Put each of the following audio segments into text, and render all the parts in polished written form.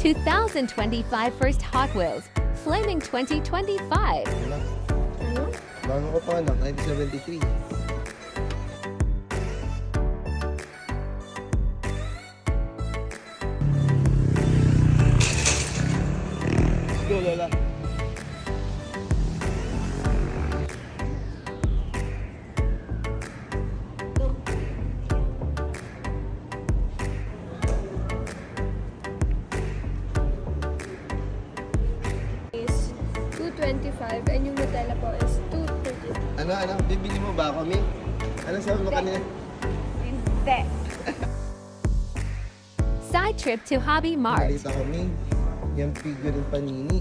2025 First Hot Wheels, Flaming 2025. Wala. Ano? Bago ko pa anak, 1973. Let's go, Lola. Is 225 and yung Nutella po is 230. Ano, bibili mo ba kami? Ano sabi mo kanina? Hindi. Side trip to Hobby Mart. Nakita kami. Yung figure ng Panini.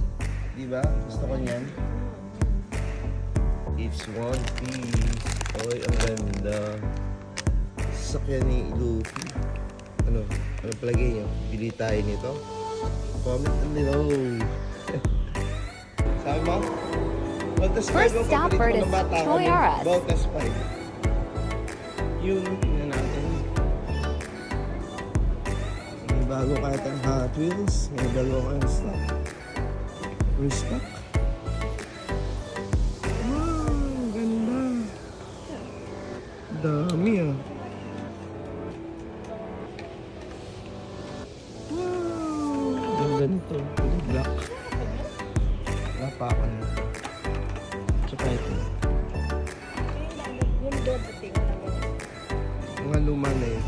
Di ba? Gusto ko niyan. It's one piece. Oy, ang ganda. Sasakyan ni Luffy. Ano palagay niyo? Pili tayo nito? Comment below. Sabi mo? Voltes 5 First ang stop paborito for ko the ng bata ko. Toy R Us. Voltes 5. Yun, tingnan natin. May bago katang Hot Wheels. May bago kayong stock. Restock. Wow, ganda. Dami ah. Wow. Ang ganito. Black. Wala pa ako nito. Tsaka ito. Yung dodating na ganun. Mga luma na yun.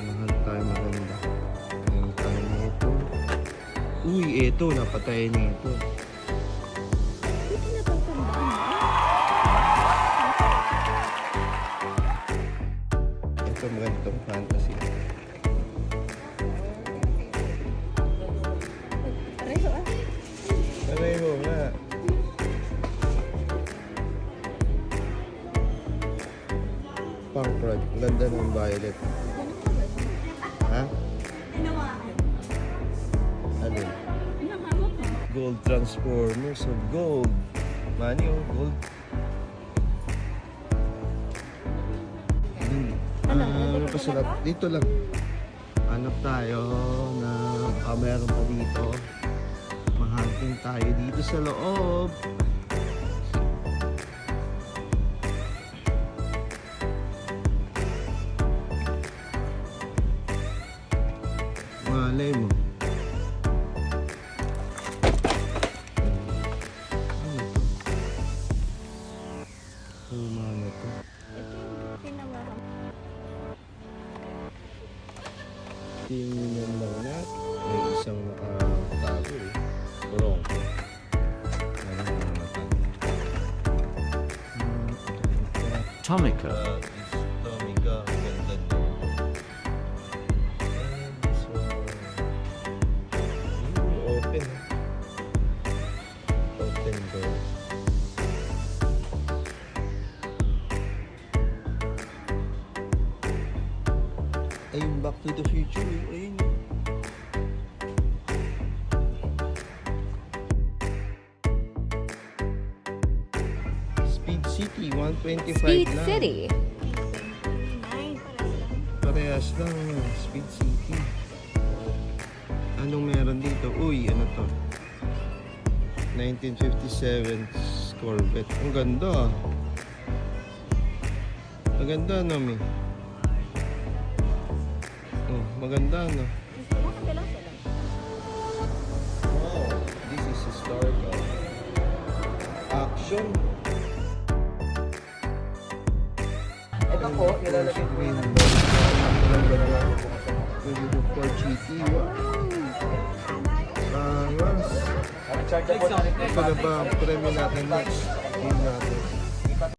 Mahal tayo maganda. Mahal tayo na ito. Uy, ito. Napatay na ito. Dito na pang tandaan. Ito magandang fantasy. Pareho ah. Pareho nga. Punk rock. Ganda ng violet. Ha? Ano? Gold Transformers of Gold. Money oh, gold. Ano pa sila? Dito lang. Hanap tayo na meron pa dito. Mahunting tayo dito sa loob. Malay mo. Ano to? Ano to? Ito yung tinawahan. Tingnan lang natin. May isang nakatago eh. Burong. Ano na naman? Tomica. This Tomica. Ang ganda niya. And this one. Open. Open door. Ayun, Back to the Future. Ayun. Speed City, 125 Speed lang. City. 9 para lang. Parehas lang, Speed City. Anong meron dito? Uy, ano to? 1957 Corvette. Ang ganda ah. Maganda no, Oh, maganda no. Bakit lang sila? Wow, this is historical. Action. Ito po, nilalagay ko yun. For GT. Wow. Angas. Charge po na rin. Ito na ba ang premyo natin next? Game natin.